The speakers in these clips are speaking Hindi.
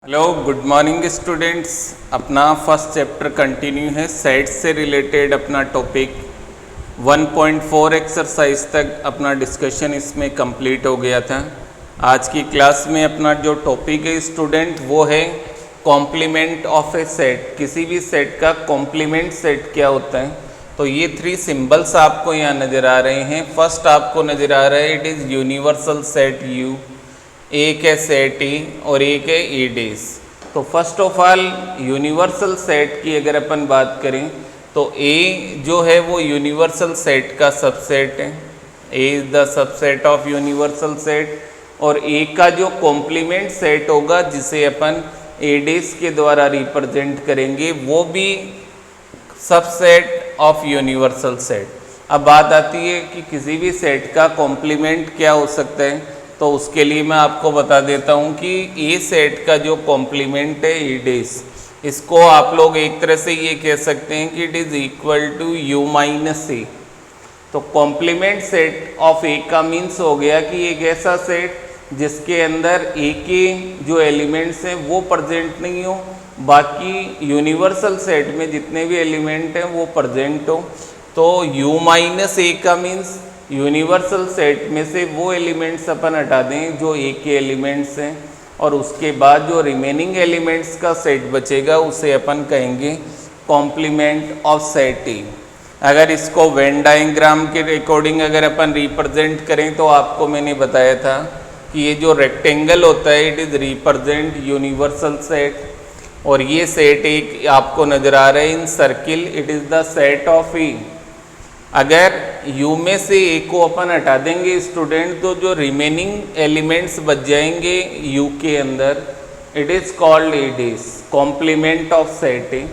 Hello good morning students. अपना फर्स्ट चैप्टर कंटिन्यू है। सेट्स से रिलेटेड अपना टॉपिक 1.4 एक्सरसाइज तक अपना डिस्कशन इसमें कंप्लीट हो गया था। आज की क्लास में अपना जो टॉपिक है स्टूडेंट वो है कॉम्प्लीमेंट ऑफ ए सेट। किसी भी सेट का कॉम्प्लीमेंट सेट क्या होता है। तो ये 3 सिंबल्स आपको यहाँ नज़र आ रहे हैं। फर्स्ट आपको नज़र आ रहा है it is universal set you, एक है सेट ई और एक है ई डेज। तो first of all universal set की अगर अपन बात करें तो ए जो है वो यूनिवर्सल सेट का सबसेट है। A is the subset of universal set. और ए का जो कॉम्प्लीमेंट सेट होगा जिसे अपन ए डेज के द्वारा रिप्रेजेंट करेंगे वो भी सबसेट ऑफ यूनिवर्सल सेट। अब बात आती है कि किसी भी सेट का कॉम्प्लीमेंट क्या हो सकता है। तो उसके लिए मैं आपको बता देता हूँ कि ए सेट का जो कॉम्प्लीमेंट है ई डेज, इसको आप लोग एक तरह से ये कह सकते हैं कि it is equal to U minus A. तो कॉम्प्लीमेंट सेट ऑफ ए का मीन्स हो गया कि एक ऐसा सेट जिसके अंदर ए के जो एलिमेंट्स हैं वो प्रेजेंट नहीं हो, बाकी यूनिवर्सल सेट में जितने भी एलिमेंट हैं वो प्रेजेंट हो। तो u माइनस ए का मीन्स यूनिवर्सल सेट में से वो एलिमेंट्स अपन हटा दें जो ए के एलिमेंट्स हैं, और उसके बाद जो रिमेनिंग एलिमेंट्स का सेट बचेगा उसे अपन कहेंगे कॉम्प्लीमेंट ऑफ सेट ए। अगर इसको वेन डायग्राम के अकॉर्डिंग अगर अपन रिप्रेजेंट करें तो आपको मैंने बताया था कि ये जो रेक्टेंगल होता है it is represent universal set, और ये सेट एक आपको नज़र आ रहा है in circle, it is the set of E. अगर U में से ए को अपन हटा देंगे स्टूडेंट तो जो रिमेनिंग एलिमेंट्स बच जाएंगे U के अंदर, it is called A dash complement of set A.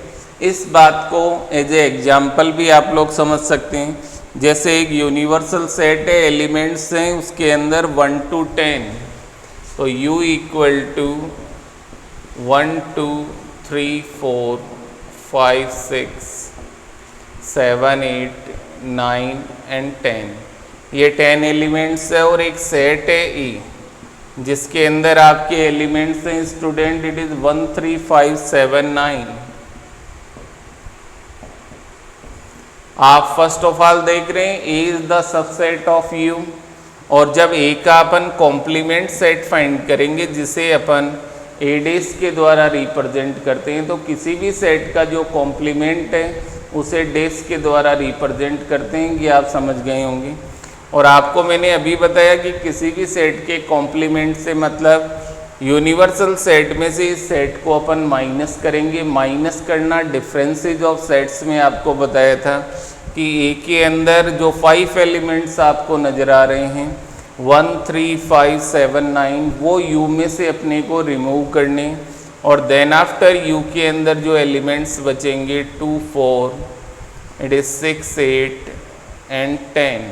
इस बात को एज ए एग्जाम्पल भी आप लोग समझ सकते हैं। जैसे एक यूनिवर्सल सेट है, एलिमेंट्स हैं उसके अंदर 1 to 10, तो U इक्वल टू 1 2 3 4 5 6 7 8 9 एंड 10। ये 10 एलिमेंट्स है और एक सेट है ई जिसके अंदर आपके एलिमेंट्स हैं स्टूडेंट इट इज़ 1 3 5 7 9। आप फर्स्ट ऑफ ऑल देख रहे हैं A is the subset of you, और जब ए का अपन कॉम्प्लीमेंट सेट फाइंड करेंगे जिसे अपन ए डेज के द्वारा रिप्रेजेंट करते हैं, तो किसी भी सेट का जो कॉम्प्लीमेंट है उसे डेज के द्वारा रिप्रेजेंट करते हैं, ये आप समझ गए होंगे। और आपको मैंने अभी बताया कि किसी भी सेट के कॉम्प्लीमेंट से मतलब यूनिवर्सल सेट में से इस सेट को अपन माइनस करेंगे। माइनस करना डिफरेंसेस ऑफ सेट्स में आपको बताया था कि ए के अंदर जो 5 एलिमेंट्स आपको नज़र आ रहे हैं 1 3 5 7 9, वो U में से अपने को रिमूव करने, और देन आफ्टर U के अंदर जो एलिमेंट्स बचेंगे 2 4 it is 6 8 and 10,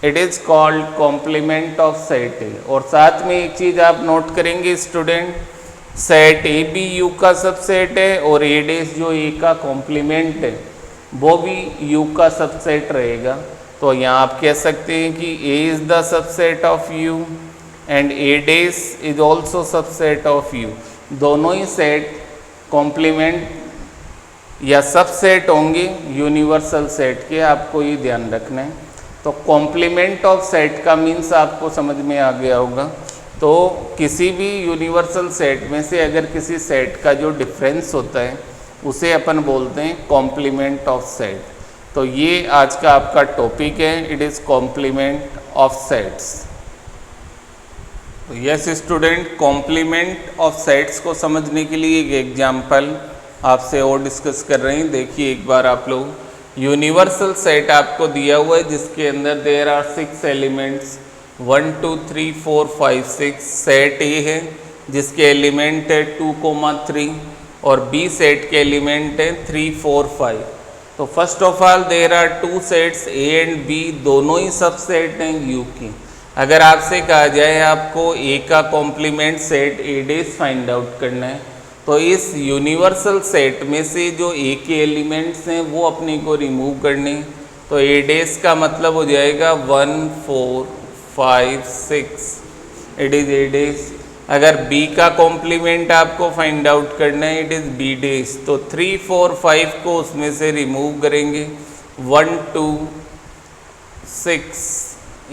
it is called complement of set A. और साथ में एक चीज़ आप नोट करेंगे स्टूडेंट, सेट ए भी U का सबसेट है और ए डेज जो ए का कॉम्प्लीमेंट है वो भी U का सबसेट रहेगा। तो यहाँ आप कह सकते हैं कि A is the subset of U and A days is also subset of U। दोनों ही सेट कॉम्प्लीमेंट या सबसेट होंगे यूनिवर्सल सेट के, आपको ये ध्यान रखना है। तो कॉम्प्लीमेंट ऑफ सेट का मीन्स आपको समझ में आ गया होगा। तो किसी भी यूनिवर्सल सेट में से अगर किसी सेट का जो डिफरेंस होता है उसे अपन बोलते हैं कॉम्प्लीमेंट ऑफ सेट। तो ये आज का आपका टॉपिक है, it is complement of sets. तो yes student, complement of sets को समझने के लिए एक एग्जाम्पल आपसे और डिस्कस कर रहे हैं। देखिए एक बार आप लोग, यूनिवर्सल सेट आपको दिया हुआ है जिसके अंदर there are 6 elements 1 2 3 4 5 6। Set A है जिसके एलिमेंट है 2 3, और बी सेट के एलिमेंट है 3 4 5। तो first of all there are 2 sets A and B, दोनों ही सबसेट हैं यू की। अगर आपसे कहा जाए आपको ए का complement set A dash find out करना है, तो इस यूनिवर्सल सेट में से जो ए के एलिमेंट्स हैं वो अपने को रिमूव करने। तो ए डेज का मतलब हो जाएगा 1 4 5 6, इट इज़ ए डेज। अगर बी का कॉम्प्लीमेंट आपको फाइंड आउट करना है, इट इज़ बी डेज, तो 3, 4, 5 को उसमें से रिमूव करेंगे, 1, 2, 6,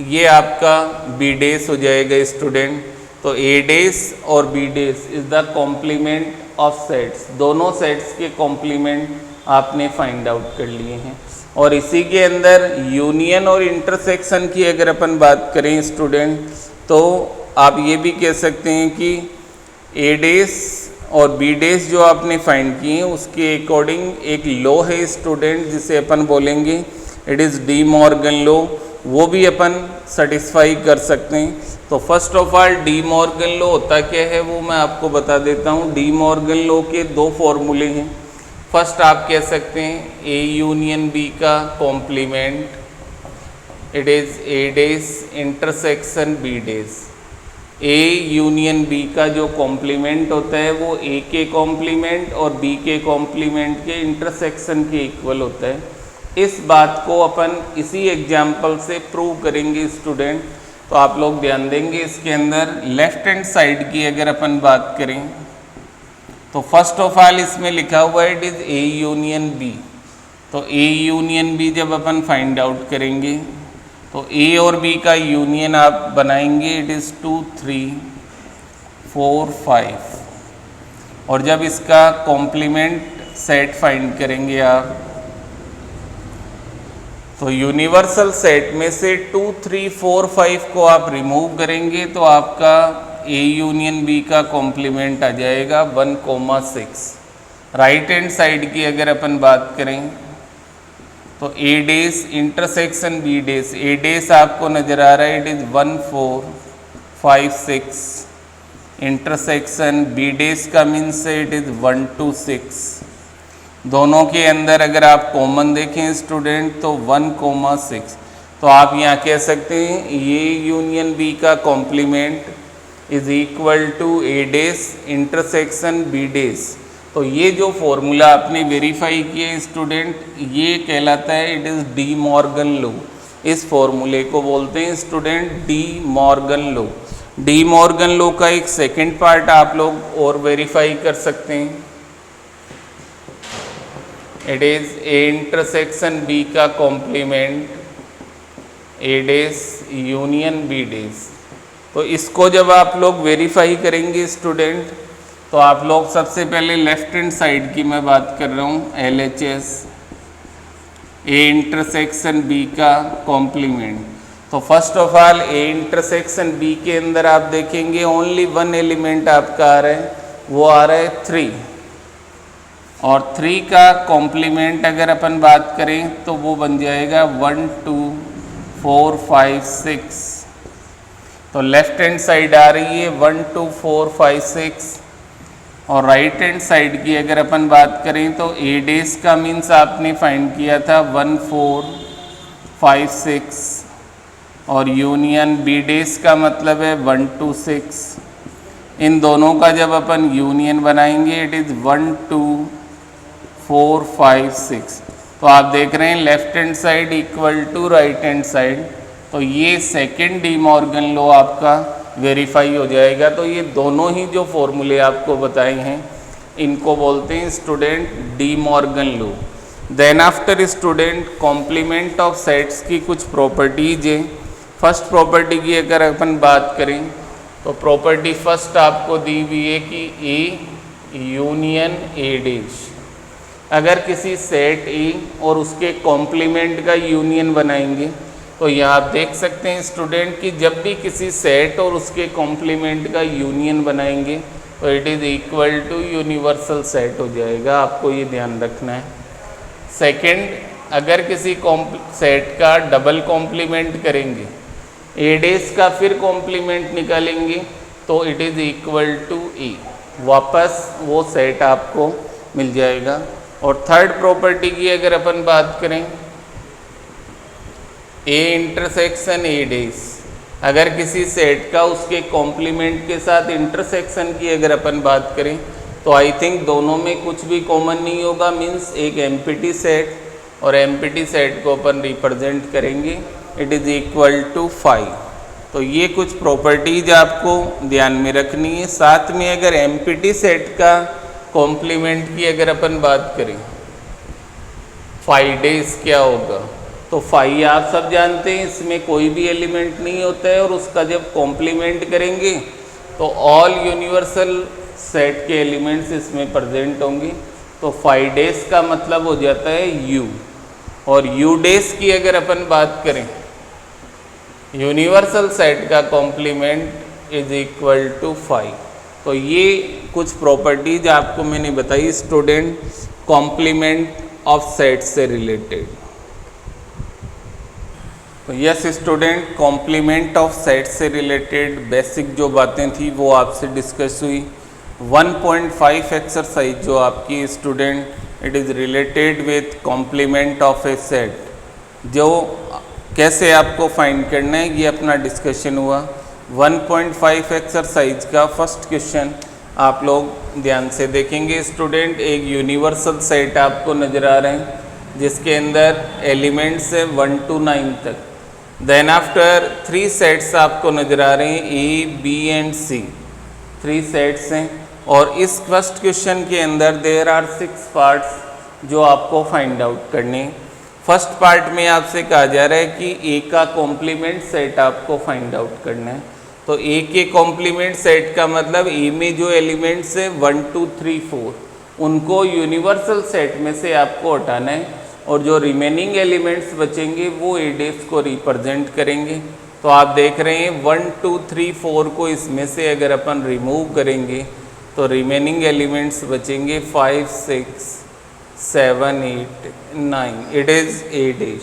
ये आपका बी डेज हो जाएगा स्टूडेंट। तो ए डेज और B dash is the complement of sets, दोनों सेट्स के कॉम्प्लीमेंट आपने फाइंड आउट कर लिए हैं। और इसी के अंदर यूनियन और इंटरसेक्शन की अगर अपन बात करें स्टूडेंट, तो आप ये भी कह सकते हैं कि ए डेज और बी डेज जो आपने फाइंड किए हैं उसके अकॉर्डिंग एक लॉ है स्टूडेंट, जिसे अपन बोलेंगे it is D Morgan law, वो भी अपन सेटिस्फाई कर सकते हैं। तो first of all D Morgan law होता क्या है वो मैं आपको बता देता हूँ। डी मॉर्गन लॉ के दो फॉर्मूले हैं। फर्स्ट आप कह सकते हैं ए यूनियन बी का complement, it is A dash intersection B dash. A union B का जो कॉम्प्लीमेंट होता है वो ए के कॉम्प्लीमेंट और बी के कॉम्प्लीमेंट के इंटरसेक्शन के इक्वल होता है। इस बात को अपन इसी एग्जाम्पल से प्रूव करेंगे स्टूडेंट। तो आप लोग ध्यान देंगे, इसके अंदर लेफ्ट हैंड साइड की अगर अपन बात करें तो फर्स्ट ऑफ ऑल इसमें लिखा हुआ है it is A union B. तो ए यूनियन बी जब अपन फाइंड आउट करेंगे तो ए और बी का यूनियन आप बनाएंगे, इट इज़ 2, 3, 4, 5। और जब इसका कॉम्प्लीमेंट सेट फाइंड करेंगे आप, तो यूनिवर्सल सेट में से 2, 3, 4, 5 को आप रिमूव करेंगे तो आपका ए यूनियन बी का कॉम्प्लीमेंट आ जाएगा 1,6। राइट हैंड साइड की अगर अपन बात करें तो A dash intersection B dash, A dash आपको नज़र आ रहा है it is 1, 4, 5, 6, intersection B dash का मीन्स है इट इज़ 1, 2, 6। दोनों के अंदर अगर आप कॉमन देखें स्टूडेंट तो 1,6। तो आप यहाँ कह सकते हैं ये यूनियन बी का complement is equal to A dash intersection B dash. तो ये जो फॉर्मूला आपने वेरीफाई किए स्टूडेंट, ये कहलाता है it is D Morgan law. इस फॉर्मूले को बोलते हैं student De Morgan law. D Morgan law का एक सेकेंड पार्ट आप लोग और वेरीफाई कर सकते हैं, it is A intersection B का complement A dash union B dash. तो इसको जब आप लोग वेरीफाई करेंगे स्टूडेंट, तो आप लोग सबसे पहले लेफ्ट हैंड साइड की मैं बात कर रहा हूँ, LHS ए इंटरसेक्शन बी का कॉम्प्लीमेंट। तो first of all A intersection B के अंदर आप देखेंगे ओनली वन एलिमेंट आपका आ रहा है, वो आ रहा है 3। और 3 का कॉम्प्लीमेंट अगर अपन बात करें तो वो बन जाएगा 1, 2, 4, 5, 6। तो लेफ्ट हैंड साइड आ रही है 1, 2, 4, 5, 6। और राइट हैंड साइड की अगर अपन बात करें तो ए डेज का मीन्स आपने फाइंड किया था 1, 4, 5, 6। और यूनियन बी डेज का मतलब है 1, 2, 6। इन दोनों का जब अपन यूनियन बनाएंगे इट इज़ 1, 2, 4, 5, 6। तो आप देख रहे हैं left hand side equal to right hand side. तो ये सेकेंड डी मॉर्गन लॉ आपका वेरीफाई हो जाएगा। तो ये दोनों ही जो फॉर्मूले आपको बताए हैं इनको बोलते हैं student De Morgan law. Then after student complement of sets की कुछ प्रॉपर्टीज है। फर्स्ट प्रॉपर्टी की अगर अपन बात करें तो प्रॉपर्टी फर्स्ट आपको दी हुई है कि ए यूनियन ए डेज। अगर किसी सेट ए और उसके कॉम्प्लीमेंट का यूनियन बनाएंगे तो यहाँ आप देख सकते हैं स्टूडेंट कि जब भी किसी सेट और उसके कॉम्प्लीमेंट का यूनियन बनाएंगे तो it is equal to universal set हो जाएगा। आपको ये ध्यान रखना है। सेकंड, अगर किसी सेट का डबल कॉम्प्लीमेंट करेंगे, ए डेज का फिर कॉम्प्लीमेंट निकालेंगे तो इट इज़ इक्वल टू ए, वापस वो सेट आपको मिल जाएगा। और थर्ड प्रॉपर्टी की अगर अपन बात करें ए इंटरसेक्शन ए डेज, अगर किसी सेट का उसके कॉम्प्लीमेंट के साथ इंटरसेक्शन की अगर अपन बात करें तो आई थिंक दोनों में कुछ भी कॉमन नहीं होगा, मीन्स एक एम्प्टी सेट, और एम्प्टी सेट को अपन रिप्रेजेंट करेंगे इट इज़ इक्वल टू 5। तो ये कुछ प्रॉपर्टीज आपको ध्यान में रखनी है। साथ में अगर एम्प्टी सेट का कॉम्प्लीमेंट की अगर अपन बात करें, फाई डेज क्या होगा, तो फाई आप सब जानते हैं इसमें कोई भी एलिमेंट नहीं होता है, और उसका जब कॉम्प्लीमेंट करेंगे तो ऑल यूनिवर्सल सेट के एलिमेंट्स इसमें प्रेजेंट होंगे। तो फाई डेज का मतलब हो जाता है यू, और यू डेज की अगर अपन बात करें, यूनिवर्सल सेट का complement is equal to phi. तो ये कुछ प्रॉपर्टीज आपको मैंने बताई स्टूडेंट, कॉम्प्लीमेंट ऑफ सेट से रिलेटेड। तो yes student, complement of set से रिलेटेड बेसिक जो बातें थी वो आपसे डिस्कस हुई। 1.5 एक्सरसाइज जो आपकी student, it is related with complement of a set, जो कैसे आपको फाइंड करना है ये अपना डिस्कशन हुआ। 1.5 एक्सरसाइज का फर्स्ट क्वेश्चन आप लोग ध्यान से देखेंगे स्टूडेंट। एक यूनिवर्सल सेट आपको नज़र आ रहे हैं जिसके अंदर एलिमेंट्स है 1 to 9 तक। देन आफ्टर 3 सेट्स आपको नज़र आ रहे हैं, A B and C, 3 sets हैं। और इस फर्स्ट क्वेश्चन के अंदर देयर आर 6 पार्ट्स जो आपको फाइंड आउट करने। फर्स्ट पार्ट में आपसे कहा जा रहा है कि ए का कॉम्प्लीमेंट सेट आपको फाइंड आउट करना है। तो ए के कॉम्प्लीमेंट सेट का मतलब ए में जो एलिमेंट्स है 1 2 3 4 उनको यूनिवर्सल सेट में से आपको हटाना है, और जो रिमेनिंग एलिमेंट्स बचेंगे वो ए डेज को रिप्रेजेंट करेंगे। तो आप देख रहे हैं 1 2 3 4 को इसमें से अगर अपन रिमूव करेंगे तो रिमेनिंग एलिमेंट्स बचेंगे 5 6 7 8 9, it is A days.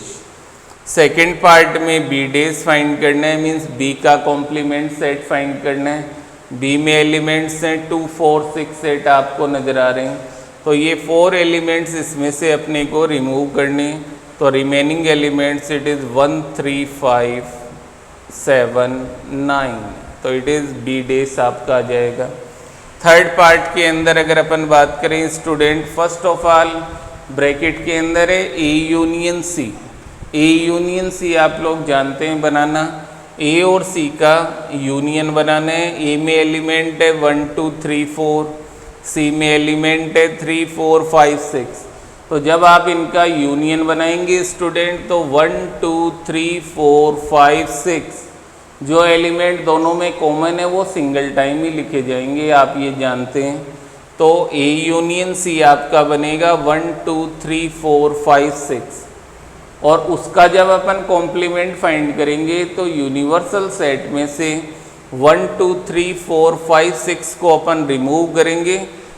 Second part में बी डेज फाइंड करना है, मीन्स बी का कॉम्प्लीमेंट सेट फाइंड करना है। बी में एलिमेंट्स हैं 2 4 6 8 आपको नज़र आ रहे हैं। तो ये 4 एलिमेंट्स इसमें से अपने को रिमूव करने। तो रिमेनिंग एलिमेंट्स इट इज़ 1 3 5 7 9, तो इट इज़ बी डेज आपका आ जाएगा। थर्ड पार्ट के अंदर अगर अपन बात करें student, first of all bracket के अंदर है A union C. A union C आप लोग जानते हैं बनाना, ए और सी का यूनियन बनाना है। ए में एलिमेंट है 1 2 3 4, सी में एलिमेंट है 3 4 5 6। तो जब आप इनका यूनियन बनाएंगे स्टूडेंट तो 1 2 3 4 5 6 जो एलिमेंट दोनों में कॉमन है वो सिंगल टाइम ही लिखे जाएंगे, आप ये जानते हैं। तो ए यूनियन सी आपका बनेगा 1 2 3 4 5 6, और उसका जब अपन कॉम्प्लीमेंट फाइंड करेंगे तो यूनिवर्सल सेट में से 1 2 3 4 5 6 को अपन रिमूव करेंगे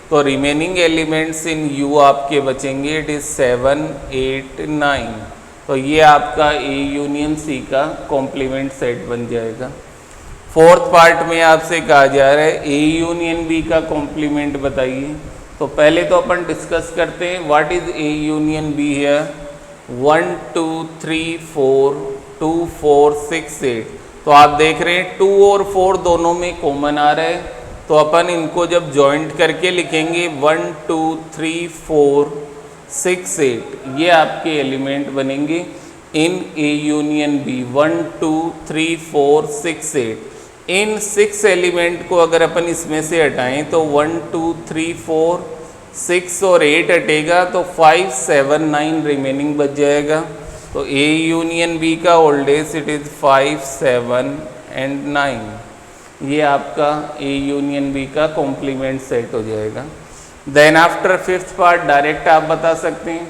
तो रिमेनिंग एलिमेंट्स इन यू आपके बचेंगे, इट इज़ 7 8 9। तो ये आपका ए यूनियन सी का कॉम्प्लीमेंट सेट बन जाएगा। फोर्थ पार्ट में आपसे कहा जा रहा है ए यूनियन बी का कॉम्प्लीमेंट बताइए। तो पहले तो अपन डिस्कस करते हैं what is A union B है। 1 2 3 4 2 4 6 8, तो आप देख रहे हैं 2 और 4 दोनों में कॉमन आ रहा है, तो अपन इनको जब जॉइंट करके लिखेंगे 1 2 3 4 6 8, ये आपके एलिमेंट बनेंगे इन ए यूनियन बी। 1 2 3 4 6 8, इन 6 एलिमेंट को अगर अपन इसमें से हटाएं तो 1 2 3 4 6 और 8 हटेगा तो 5 7 9 रिमेनिंग बच जाएगा। तो ए यूनियन बी का ओल्डेस्ट इट इज़ 5 7 एंड 9, ये आपका ए यूनियन बी का कॉम्प्लीमेंट सेट हो जाएगा। Then after fifth part direct आप बता सकते हैं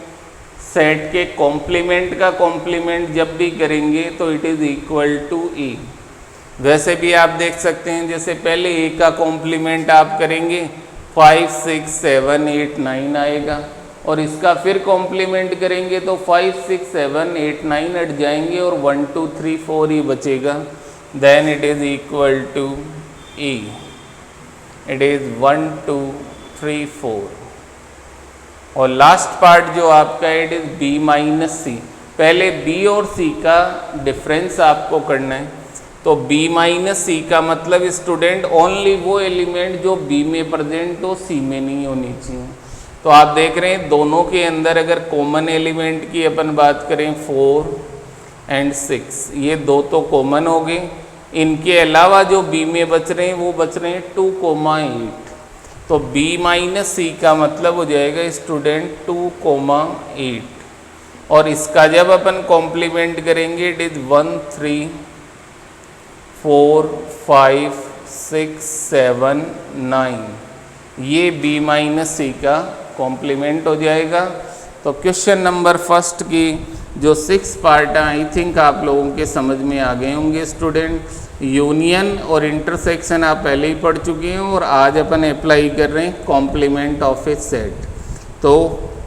सेट के कॉम्प्लीमेंट का कॉम्प्लीमेंट जब भी करेंगे तो इट इज़ इक्वल टू ए। वैसे भी आप देख सकते हैं जैसे पहले ए का कॉम्प्लीमेंट आप करेंगे 5 6 7 8 9 आएगा, और इसका फिर कॉम्प्लीमेंट करेंगे तो 5 6 7 8 9 हट जाएंगे और 1 2 3 4 ही बचेगा। Then it is equal to A, it is 1 2 3 4। और लास्ट पार्ट जो आपका है इट इज़ बी माइनस सी। पहले बी और सी का डिफरेंस आपको करना है। तो बी माइनस सी का मतलब स्टूडेंट ओनली वो एलिमेंट जो बी में प्रेजेंट हो सी में नहीं होनी चाहिए। तो आप देख रहे हैं दोनों के अंदर अगर कॉमन एलिमेंट की अपन बात करें 4 एंड 6, ये दो तो कॉमन हो गए, इनके अलावा जो बी में बच रहे हैं वो बच रहे हैं 2,8। तो b माइनस सी का मतलब हो जाएगा स्टूडेंट 2,8, और इसका जब अपन कॉम्प्लीमेंट करेंगे इट इज 1 3 4 5 6 7 9, ये b माइनस सी का कॉम्प्लीमेंट हो जाएगा। तो क्वेश्चन नंबर फर्स्ट की जो 6 पार्ट हैं आई थिंक आप लोगों के समझ में आ गए होंगे स्टूडेंट। यूनियन और इंटरसेक्शन आप पहले ही पढ़ चुके हैं और आज अपन अप्लाई कर रहे हैं कॉम्प्लीमेंट ऑफ ए सेट। तो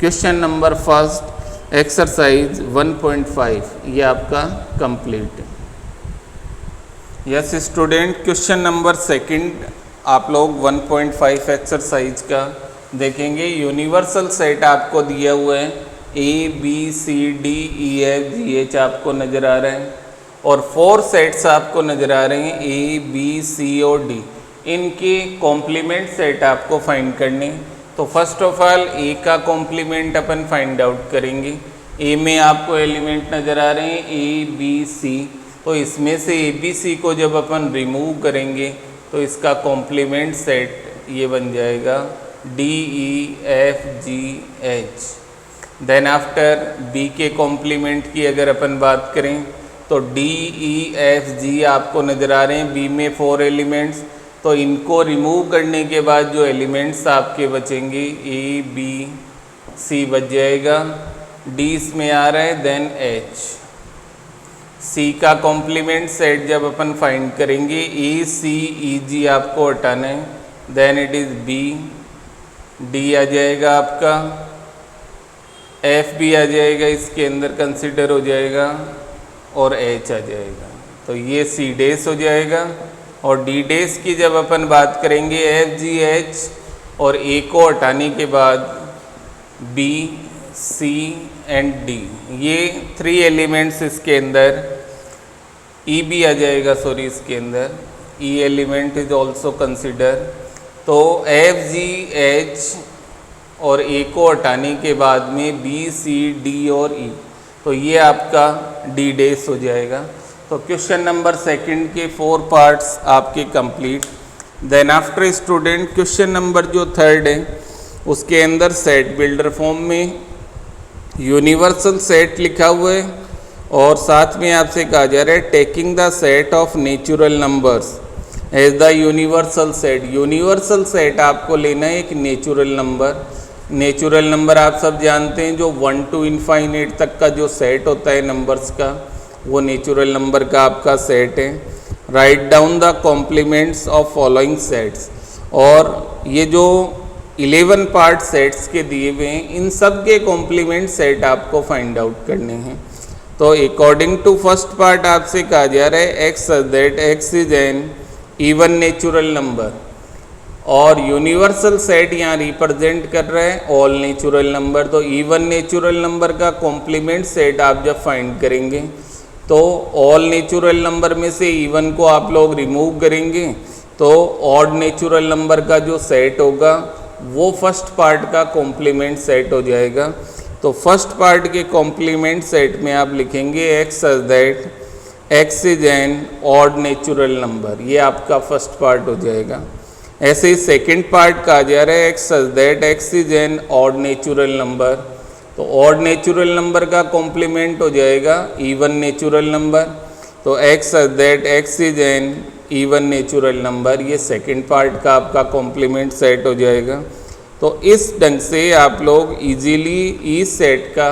क्वेश्चन नंबर फर्स्ट एक्सरसाइज 1.5 ये आपका कंप्लीट है। Yes student, question number second आप लोग 1.5 एक्सरसाइज का देखेंगे। यूनिवर्सल सेट आपको दिया हुआ है, A B C D E F G H आपको नज़र आ रहे हैं, और 4 सेट्स आपको नज़र आ रहे हैं ए बी सी और डी। इनके कॉम्प्लीमेंट सेट आपको फाइंड करने। तो फर्स्ट ऑफ ऑल ए का कॉम्प्लीमेंट अपन फाइंड आउट करेंगे। ए में आपको एलिमेंट नज़र आ रहे हैं ए बी सी, तो इसमें से ए बी सी को जब अपन रिमूव करेंगे तो इसका कॉम्प्लीमेंट सेट ये बन जाएगा D E F G H. Then after B के कॉम्प्लीमेंट की अगर अपन बात करें तो डी ई एफ जी आपको नज़र आ रहे हैं, बी में 4 एलिमेंट्स, तो इनको रिमूव करने के बाद जो एलिमेंट्स आपके बचेंगे ए बी सी बच जाएगा, डी इसमें आ रहा है, देन एच। सी का कॉम्प्लीमेंट सेट जब अपन फाइंड करेंगे ए सी ई जी आपको हटाना है, then it is B, D आ जाएगा आपका, एफ भी आ जाएगा इसके अंदर कंसिडर हो जाएगा, और एच आ जाएगा। तो ये सी डेस हो जाएगा। और डी डेस की जब अपन बात करेंगे एफ जी एच और ए को हटाने के बाद बी सी एंड डी, ये 3 एलिमेंट्स इसके अंदर, ई भी आ जाएगा सॉरी इसके अंदर, ई एलिमेंट इज ऑल्सो कंसिडर। तो एफ जी एच और ए को हटाने के बाद में बी सी डी और ई, तो ये आपका डी डेस हो जाएगा। तो क्वेश्चन नंबर सेकंड के 4 पार्ट्स आपके complete. Then after student question number जो थर्ड है उसके अंदर सेट बिल्डर फॉर्म में यूनिवर्सल सेट लिखा हुआ है, और साथ में आपसे कहा जा रहा है taking the set of natural numbers as the universal set. Universal set आपको लेना है एक नेचुरल नंबर। नेचुरल नंबर आप सब जानते हैं जो 1 to इनफाइनाइट तक का जो सेट होता है नंबर्स का, वो नेचुरल नंबर का आपका सेट है। Write down the complements of following sets, और ये जो 11 पार्ट सेट्स के दिए हुए हैं इन सब के कॉम्प्लीमेंट सेट आपको फाइंड आउट करने हैं। तो अकॉर्डिंग टू फर्स्ट पार्ट आपसे कहा जा रहा है x that x is an even natural number, और यूनिवर्सल सेट यहाँ रिप्रेजेंट कर रहा है ऑल नेचुरल नंबर। तो इवन नेचुरल नंबर का कॉम्प्लीमेंट सेट आप जब फाइंड करेंगे तो ऑल नेचुरल नंबर में से इवन को आप लोग रिमूव करेंगे तो ऑड नेचुरल नंबर का जो सेट होगा वो फर्स्ट पार्ट का कॉम्प्लीमेंट सेट हो जाएगा। तो फर्स्ट पार्ट के कॉम्प्लीमेंट सेट में आप लिखेंगे x such that x is an odd natural number, ये आपका फर्स्ट पार्ट हो जाएगा। ऐसे ही सेकेंड पार्ट कहा जा रहा है x such that x is an odd natural number, तो ऑड नेचुरल नंबर का कॉम्प्लीमेंट हो जाएगा इवन नेचुरल नंबर। तो x such that x is an even natural number, ये सेकेंड पार्ट का आपका कॉम्प्लीमेंट सेट हो जाएगा। तो इस ढंग से आप लोग इजीली इस सेट का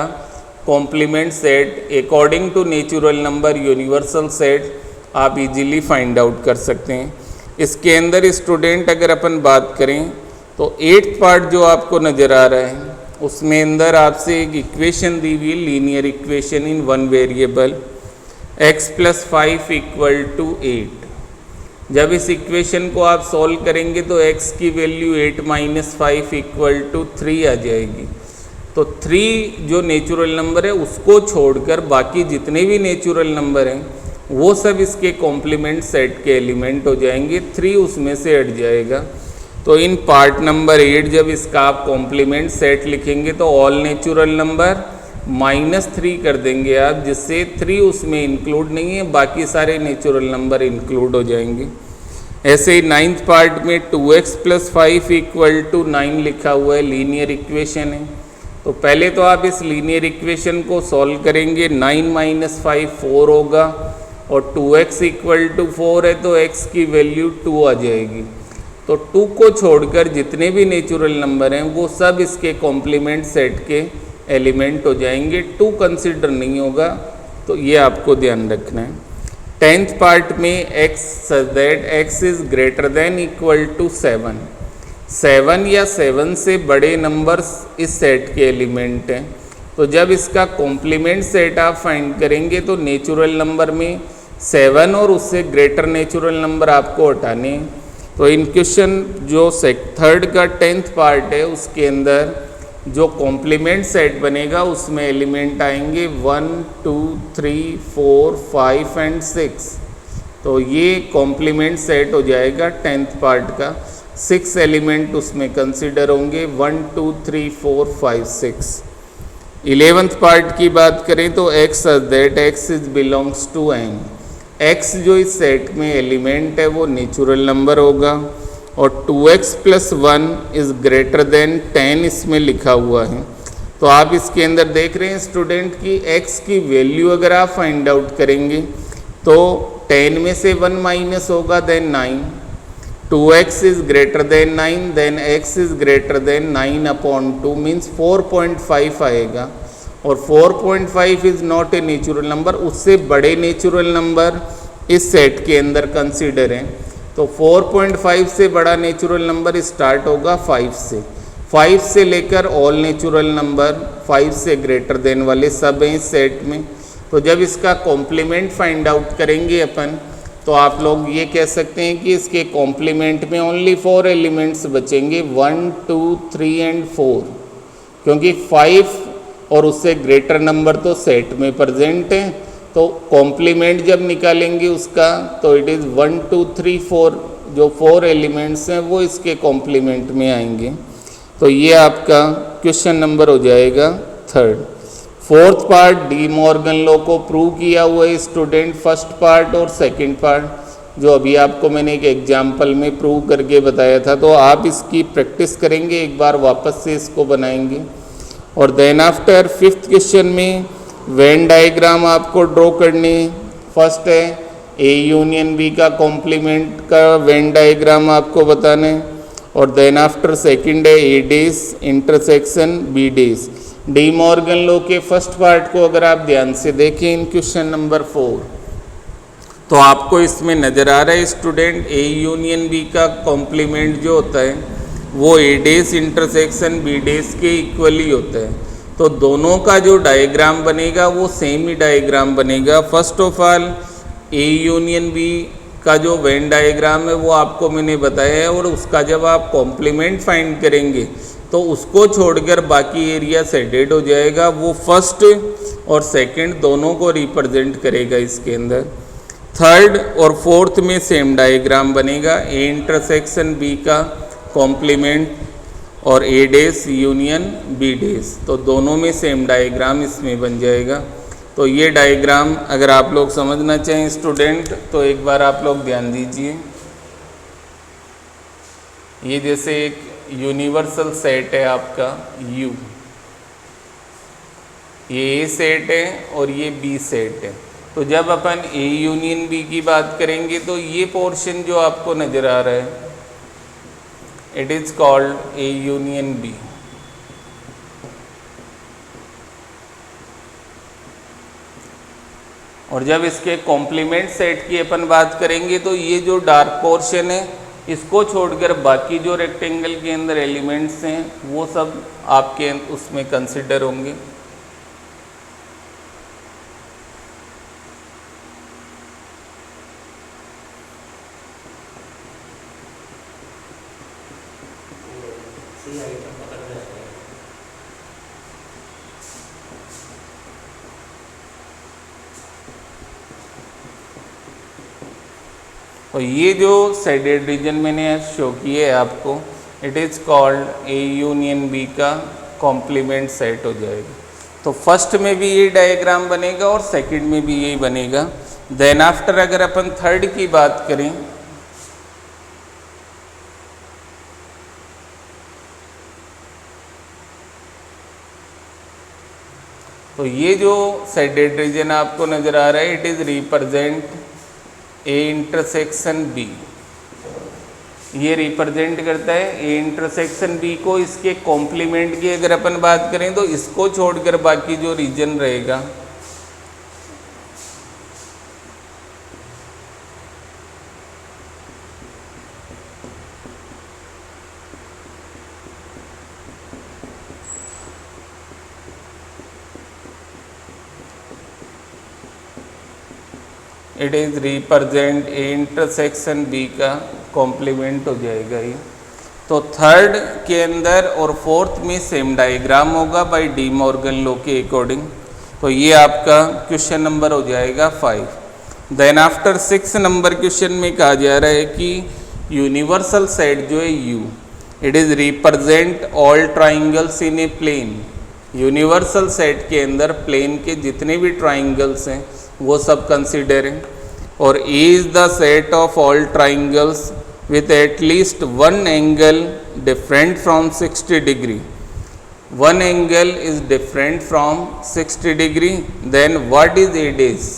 complement set according to natural number universal set आप इजीली फाइंड आउट कर सकते हैं। इसके अंदर स्टूडेंट अगर अपन बात करें तो 8th पार्ट जो आपको नज़र आ रहा है उसमें अंदर आपसे एक इक्वेशन दी हुई, linear equation in 1 variable x + 5 = 8। जब इस इक्वेशन को आप सॉल्व करेंगे तो x की वैल्यू 8 - 5 = 3 आ जाएगी। तो 3 जो नेचुरल नंबर है उसको छोड़कर बाकी जितने भी नेचुरल नंबर हैं वो सब इसके कॉम्प्लीमेंट सेट के एलिमेंट हो जाएंगे, 3 उसमें से हट जाएगा। तो इन पार्ट नंबर 8 जब इसका आप कॉम्प्लीमेंट सेट लिखेंगे तो ऑल नेचुरल नंबर -3 कर देंगे आप, जिससे 3 उसमें इंक्लूड नहीं है, बाकी सारे नेचुरल नंबर इंक्लूड हो जाएंगे। ऐसे ही 9th पार्ट में 2x + 5 = 9 लिखा हुआ है, लीनियर इक्वेशन है। तो पहले तो आप इस लीनियर इक्वेशन को सॉल्व करेंगे। 9 - 5 4 होगा और 2x = 4 है तो x की वैल्यू 2 आ जाएगी। तो 2 को छोड़कर जितने भी नेचुरल नंबर हैं वो सब इसके कॉम्प्लीमेंट सेट के एलिमेंट हो जाएंगे, 2 कंसिडर नहीं होगा, तो ये आपको ध्यान रखना है। 10th पार्ट में x such that x is greater than equal to 7, 7 या 7 से बड़े नंबर्स इस सेट के एलिमेंट हैं। तो जब इसका कॉम्प्लीमेंट सेट आप फाइंड करेंगे तो नेचुरल नंबर में 7 और उससे ग्रेटर नेचुरल नंबर आपको हटाने हैं। तो इन क्वेश्चन जो 3rd का 10th पार्ट है उसके अंदर जो कॉम्प्लीमेंट सेट बनेगा उसमें एलिमेंट आएंगे 1 2 3 4 5 एंड 6। तो ये कॉम्प्लीमेंट सेट हो जाएगा 10th पार्ट का, 6 एलिमेंट उसमें कंसिडर होंगे, 1 2 3 4 5 6। 11th पार्ट की बात करें तो x such that x is belongs to n, x जो इस सेट में एलिमेंट है वो नेचुरल नंबर होगा और 2x + 1 इज़ ग्रेटर देन 10 इसमें लिखा हुआ है। तो आप इसके अंदर देख रहे हैं स्टूडेंट की x की वैल्यू अगर आप फाइंड आउट करेंगे तो 10 में से 1 माइनस होगा than 9, 2x is greater than 9 देन x is greater than 9/2 means 4.5 आएगा और 4.5 is not a natural number, उससे बड़े नेचुरल नंबर इस सेट के अंदर कंसीडर हैं। तो 4.5 से बड़ा नेचुरल नंबर स्टार्ट होगा 5 से, 5 से लेकर ऑल नेचुरल नंबर 5 से ग्रेटर देन वाले सब हैं इस सेट में। तो जब इसका कॉम्प्लीमेंट फाइंड आउट करेंगे अपन तो आप लोग ये कह सकते हैं कि इसके कॉम्प्लीमेंट में ओनली 4 एलिमेंट्स बचेंगे, 1 2 3 एंड 4, क्योंकि 5 और उससे ग्रेटर नंबर तो सेट में प्रेजेंट हैं। तो कॉम्प्लीमेंट जब निकालेंगे उसका तो इट इज़ 1 2 3 4, जो 4 एलिमेंट्स हैं वो इसके कॉम्प्लीमेंट में आएंगे। तो ये आपका क्वेश्चन नंबर हो जाएगा 3rd। 4th part D Morgan law को प्रूव किया हुआ है स्टूडेंट, फर्स्ट पार्ट और सेकंड पार्ट जो अभी आपको मैंने एक एग्जाम्पल में प्रूव करके बताया था। तो आप इसकी प्रैक्टिस करेंगे, एक बार वापस से इसको बनाएंगे। और देन आफ्टर 5th क्वेश्चन में वेन डायग्राम आपको ड्रॉ करनी। फर्स्ट है ए यूनियन बी का कॉम्प्लीमेंट का वेन डायग्राम आपको बताना है और देन आफ्टर सेकंड है A dash intersection B dash. De Morgan law के फर्स्ट पार्ट को अगर आप ध्यान से देखें इन क्वेश्चन नंबर 4 तो आपको इसमें नज़र आ रहा है स्टूडेंट ए यूनियन बी का कॉम्प्लीमेंट जो होता है वो A dash intersection B dash के इक्वली होता है। तो दोनों का जो डायग्राम बनेगा वो सेम ही डायग्राम बनेगा। First of all A union B का जो वेन डायग्राम है वो आपको मैंने बताया है और उसका जब आप कॉम्प्लीमेंट फाइंड करेंगे तो उसको छोड़कर बाकी एरिया सेडेड हो जाएगा, वो फर्स्ट और सेकंड दोनों को रिप्रेजेंट करेगा इसके अंदर। 3rd और 4th में सेम डायग्राम बनेगा, ए इंटरसेक्शन बी का कॉम्प्लीमेंट और ए डेज यूनियन बी डेज, तो दोनों में सेम डायग्राम इसमें बन जाएगा। तो ये डायग्राम अगर आप लोग समझना चाहें स्टूडेंट तो एक बार आप लोग ध्यान दीजिए। ये जैसे एक यूनिवर्सल सेट है आपका U, ये ए सेट है और ये बी सेट है। तो जब अपन ए यूनियन बी की बात करेंगे तो ये पोर्शन जो आपको नज़र आ रहा है it is called A union B. और जब इसके कॉम्प्लीमेंट सेट की अपन बात करेंगे तो ये जो डार्क पोर्शन है इसको छोड़कर बाकी जो रेक्टेंगल के अंदर एलिमेंट्स हैं वो सब आपके उसमें कंसिडर होंगे। और ये जो शेडेड रीजन मैंने शो किए है आपको it is called A union B का कॉम्प्लीमेंट सेट हो जाएगा। तो फर्स्ट में भी ये डायग्राम बनेगा और सेकंड में भी यही बनेगा। देन आफ्टर अगर अपन थर्ड की बात करें, तो ये जो शेडेड रीजन आपको नजर आ रहा है, it is represent A intersection B. ये रिप्रेजेंट करता है ए इंटरसेक्शन बी को। इसके कॉम्प्लीमेंट की अगर अपन बात करें तो इसको छोड़कर बाकी जो रीजन रहेगा it is represent A intersection B का कॉम्प्लीमेंट हो जाएगा ये। तो थर्ड के अंदर और फोर्थ में सेम डायग्राम होगा बाय डी मॉर्गन लॉ के अकॉर्डिंग। तो ये आपका क्वेश्चन नंबर हो जाएगा 5। देन आफ्टर 6 नंबर क्वेश्चन में कहा जा रहा है कि यूनिवर्सल सेट जो है U, it is represent all triangles in a plane. Universal set के अंदर प्लेन के जितने भी ट्राइंगल्स हैं वो सब कंसीडर हैं। और A is the set of all triangles with at least one angle different from 60 degree. One angle is different from 60 degree. Then what is A dash?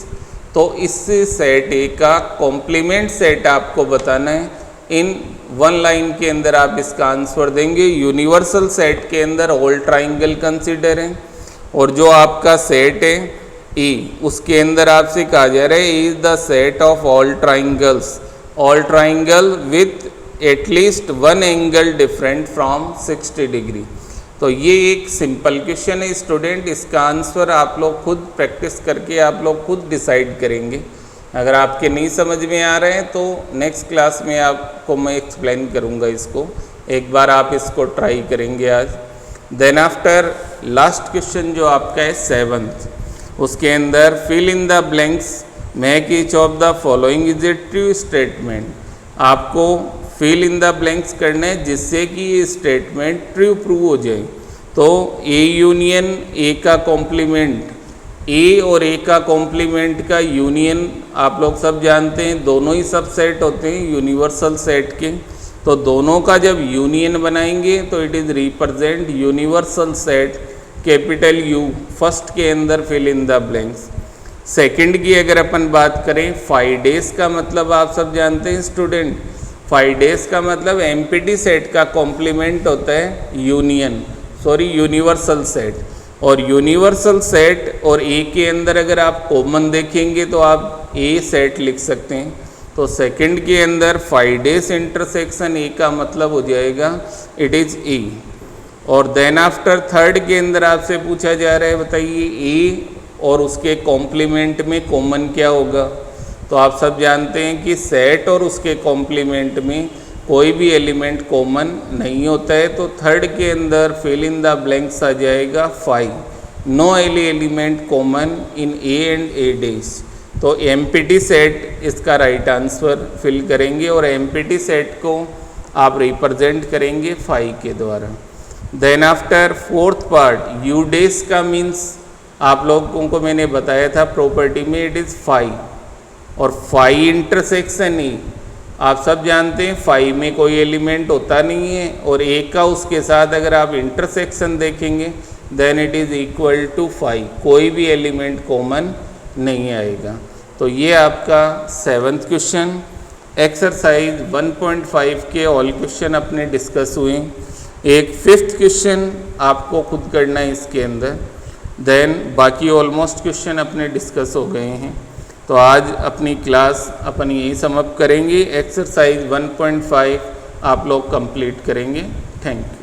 तो इस सेट ए का कॉम्प्लीमेंट सेट आपको बताना है। इन वन लाइन के अंदर आप इसका आंसर देंगे। यूनिवर्सल सेट के अंदर ऑल ट्राइंगल कंसिडर है और जो आपका सेट है ए, उसके अंदर आपसे कहा जा रहा है A is the set of all triangles, all triangle with at least one angle different from 60 degree. तो ये एक सिंपल क्वेश्चन है स्टूडेंट। इसका आंसर आप लोग खुद प्रैक्टिस करके आप लोग खुद डिसाइड करेंगे। अगर आपके नहीं समझ में आ रहे हैं तो नेक्स्ट क्लास में आपको मैं एक्सप्लेन करूँगा इसको। एक बार आप इसको ट्राई करेंगे आज। देन आफ्टर लास्ट क्वेश्चन जो आपका है 7th, उसके अंदर fill in the blanks make each of the following is a true statement. आपको फिल इन द ब्लैंक्स करना है जिससे कि ये स्टेटमेंट ट्रू प्रूव हो जाए। तो ए यूनियन ए का कॉम्प्लीमेंट, ए और ए का कॉम्प्लीमेंट का यूनियन आप लोग सब जानते हैं, दोनों ही सब सेट होते हैं यूनिवर्सल सेट के। तो दोनों का जब यूनियन बनाएंगे तो it is represent universal set capital U. First के अंदर fill in the blanks. Second की अगर अपन बात करें 5 डेज का मतलब आप सब जानते हैं स्टूडेंट, 5 डेज का मतलब एम्प्टी सेट का कॉम्प्लीमेंट होता है यूनिवर्सल सेट। और यूनिवर्सल सेट और ए के अंदर अगर आप कॉमन देखेंगे तो आप ए सेट लिख सकते हैं। तो सेकंड के अंदर 5 डेज इंटरसेक्शन ए का मतलब हो जाएगा इट इज़ ए। और देन आफ्टर थर्ड के अंदर आपसे पूछा जा रहा है बताइए ए और उसके कॉम्प्लीमेंट में कॉमन क्या होगा। तो आप सब जानते हैं कि सेट और उसके कॉम्प्लीमेंट में कोई भी एलिमेंट कॉमन नहीं होता है। तो थर्ड के अंदर फिल इन द ब्लैंक्स आ जाएगा 5, no any element common in A and A dash. तो एम्प्टी सेट इसका राइट आंसर फिल करेंगे और एम्प्टी सेट को आप रिप्रेजेंट करेंगे 5 के द्वारा। Then after fourth part U dash का मीन्स आप लोगों को मैंने बताया था प्रॉपर्टी में इट इज़ 5 और 5 इंटरसेक्शन ई। आप सब जानते हैं 5 में कोई एलिमेंट होता नहीं है और एक का उसके साथ अगर आप इंटरसेक्शन देखेंगे then it is equal to 5, कोई भी एलिमेंट कॉमन नहीं आएगा। तो ये आपका 7th क्वेश्चन। एक्सरसाइज 1.5 के ऑल क्वेश्चन अपने डिस्कस हुए। एक 5th क्वेश्चन आपको खुद करना है इसके अंदर। देन बाकी ऑलमोस्ट क्वेश्चन अपने डिस्कस हो गए हैं। तो आज अपनी क्लास अपन यही समाप्त करेंगे। एक्सरसाइज 1.5 आप लोग कंप्लीट करेंगे। Thank you.